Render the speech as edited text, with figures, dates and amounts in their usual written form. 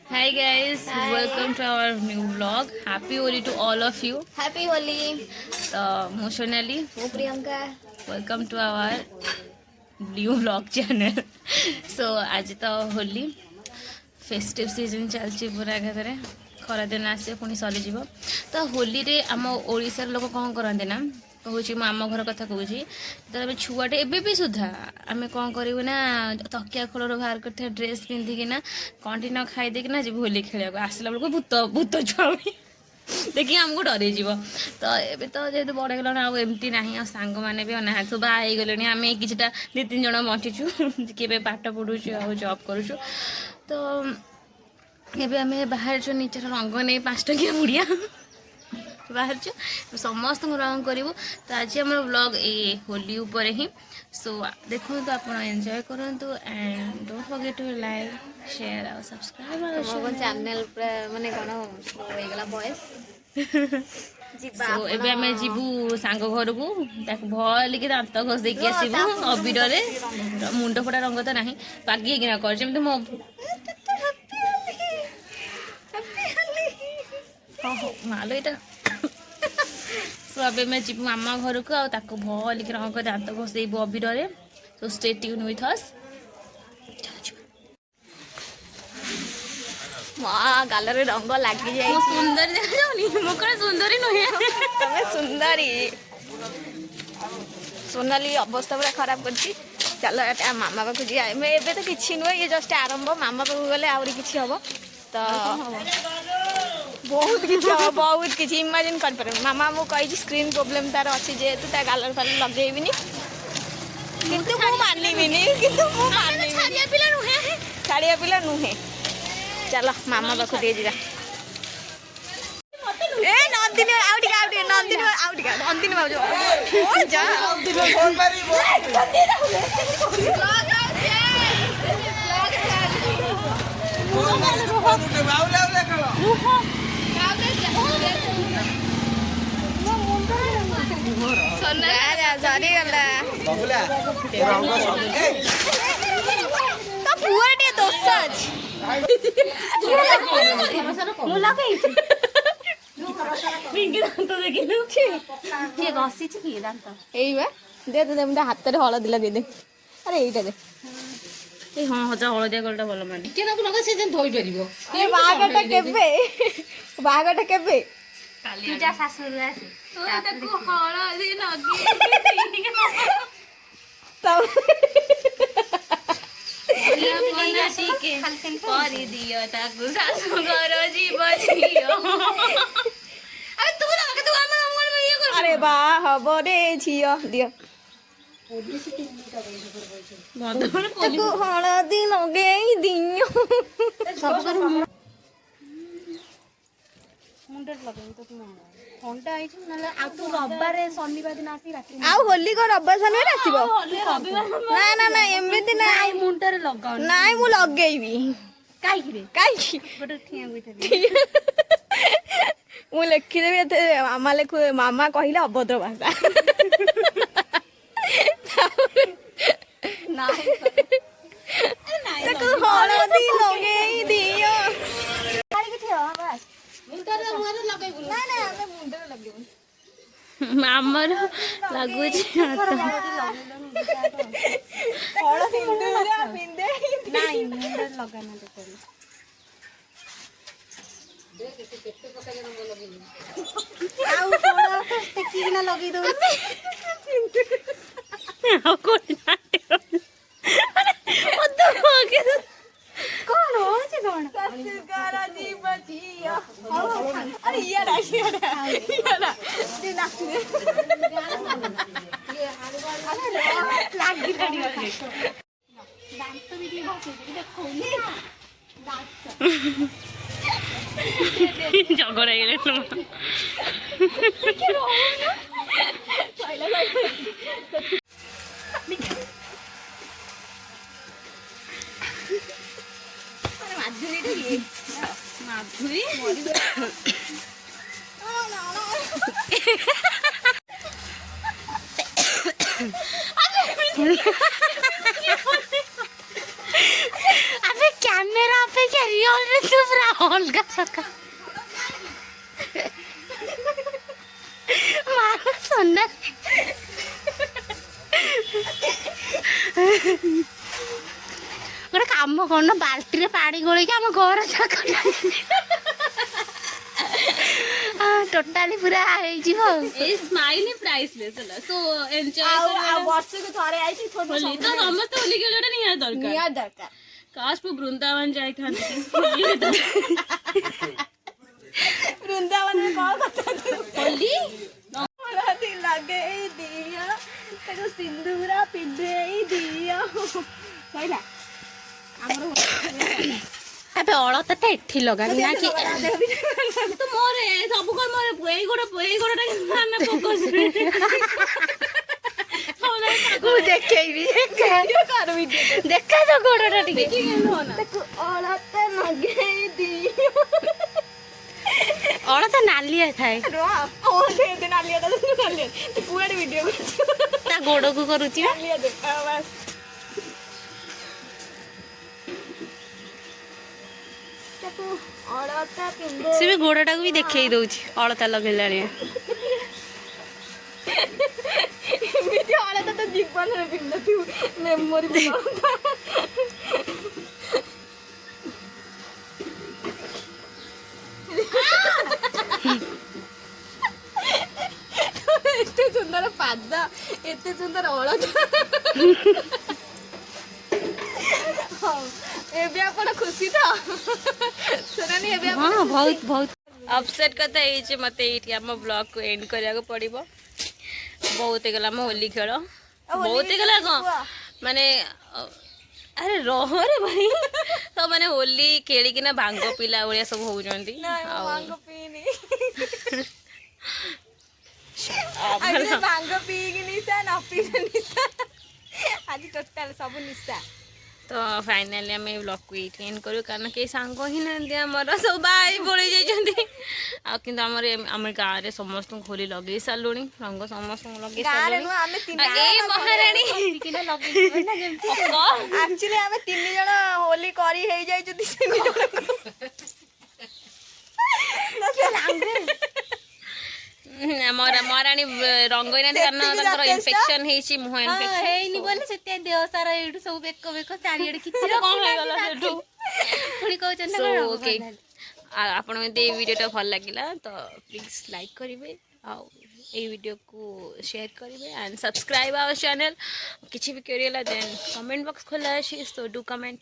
Hi guys, welcome to our new vlog. Happy Holi to all of you. Happy Holi. I'm sonali. Priyanka. Welcome to our new vlog channel. So आज तो Holi festive season चलची पूरा घरे खरा दिन आसे पुणी सरीज तो होली रे आम ओडिशार लोक कौन करते ना कहूँ मो आम घर कथा कहूँ तो आम छुआटे एबे भी सुधा आम कौन करूँ ना तकिया खोल बाहर कर ड्रेस पिंधिकिना कंटिन्यू खाई देकिना जी होली खेल आसला बेलू भूत भूत छुआ भी देखिए आमको डरईज तो ये तो जेहतु बड़ गलाण आमती ना सांग मैंने भी अना सब बागले आम किटा दु तीन जन बंचीचु कि पाठ पढ़ु जॉब करुचु तो ये आम बाहर निचर रंग नहीं 5 टकिया बुढ़िया बाहर समस्त रंग करूँ तो आज आम ब्लॉग ये होली उपर ही सो देखो तो आप एंजॉय करूँ and don't forget to like share और सब्सक्राइब चैनल माने कोन होइगला वॉइस सो एबे हमें जीवु सांग घर को भल के दांत घस देकी आसबु अबीर रे मुंड फटा रंग तो नहीं पागी किना कर जेमते मो मालो इटा सो अब मैं जीव मामा घर को आको भल के रंग दांत घसबू अबीर रे so stay tune with us माँ गालरे रंग लगी जाए सुंदर देखा मो कौन सुंदरी नुहे तमे सुंदरी सोनाली अवस्था पूरा खराब करछि चलो एटा मामा पाखु जी मैं एबे तो किछि नुहे ये जस्ट आरंभ मामा पाखु गले आउरी किछि हबो तो बहुत किछि हबो बहुत किछि इमेजिन कर पर मामा मो कहि स्क्रीन प्रॉब्लम तार अछि जेतु ता गालर फाल लगेबिनी किंतु मो मानिबिनी किंतु मो मानिबिनी छाड़िया पिला नुहे चलो मामा पाखु दे जा ए नंदिनी आउटी नंदिनी बाबू ओ जा नंदिनी फोन मारी सॉरी गला बबुला तो पूरा टे दोस्त हाथ में हलदी लगे दे अरे यहीटा दे हाँ हजार हलदिया गलटा भल माने बागटा केबे पूजा सासुर आसी ताको हलदी लगी दियो ताकू सासु घर जीव झियो अरे बा हबो रे झियो दियो ताकू हलदी लगे दियो मुंडर लगे तो तुम घंटा आई ना आ तू रविवार शनिवार दिन आसी राती आ होली को रविवार शनिवार आसीबो ना ना ना एमिति ना मुंडर लगाउ नाइ मु लगेइबी काई गोटे ठिया गुइथबी मु लिखि देबी एते मामा कहिला अभद्र भाषा नाइ ताको हलदी लगेई दियो काई के थियो बस मुंडर लगेइबु ना ना हमें मुंडर लगेइबु मामर लागु छी हलदी मुंडर पिंदे नाइ मुंडर लगाना तो करी आउ थोड़ा टेकी ना लगी दो आ कोन नाटे अरे ओ तो आगे कौन हो जे कौन ससुर जी बचिया अरे यारा दे नाच दे अरे लागी लड़ी दांत भी दी बचे देखो झगड़ा गए माधुरी रियल रे तू पूरा अलगा सका मानो सोना गोटे काम कर बाल्टी रे पानी गोल आम घर जाक टोटाली पूरा स्माइल प्राइसलेस है सो एंजॉय वर्ष को थरे आइछि होली तो समस्त होली खेलटा निया दरकार काश पु वृंदावन जाई थांती वृंदावन में कौन करता होली हल्दी लगे दिया ताको सिंदूरा पिंधे दिया कहला हमरो अबे अलता एठी लगा ना कि तो मोरे सब कर मोरे एई गोटा ना फोकस ମୁଁ ଦେଖେଇବି ଦେଖା ତ ଗୋଡ଼ଟା ଟିକେ ଅଳତା ନାଲିଆ ଥାଏ ତା ଗୋଡ଼କୁ କରୁଛି ସେ ବି ଗୋଡ଼ଟାକୁ ବି ଦେଖେଇ ଦଉଛି ଅଳତା ଲଗେଇଲା ଅଳତା ତ ଜୀବନରେ ପିନ୍ଧୁଥିବୁ ମେମୋରି ଏତେ ସୁନ୍ଦର ପାଦ ଏତେ ସୁନ୍ଦର ଅଳତା ଏବେ ଆପଣ ଖୁସି ତ ସୁନାନି ଏବେ ହଁ ବହୁତ ବହୁତ अपसेट कथा ये मत ये आम ब्लॉग को एंड करने पड़ो बहुत गला मो होली खेल बहुत गला कौन माने अरे रह रे भाई तो माने होली खेलिकिना भांग पिला भाया सब होउजंती भांग पीकी निशा न पीकी निशा आज टोटल सब निशा तो फाइनाली आम ब्लॉग को ये एंड करूँ कारण कई सांग ही ना आमर सब बाई पड़े जाइए आम गाँव में समस्त होली लगे सारू रंग समस्त लगे महाराणी एक्चुअली आम 3 जन होली करी हे जाई महाराणी रंग कारण इन्फेक्शन है मुह इन्फेक्शन बोले से देह सारा एठू सब बेक बेक चारिआडे किछि पुणी कहउछन ओके आपण में वीडियो भल लगिला तो प्लीज लाइक करेंगे ये वीडियो को शेयर करेंगे एंड सब्सक्राइब आवर चैनल किसी भी क्वेरी देन कमेंट बॉक्स खोला है सो डू कमेंट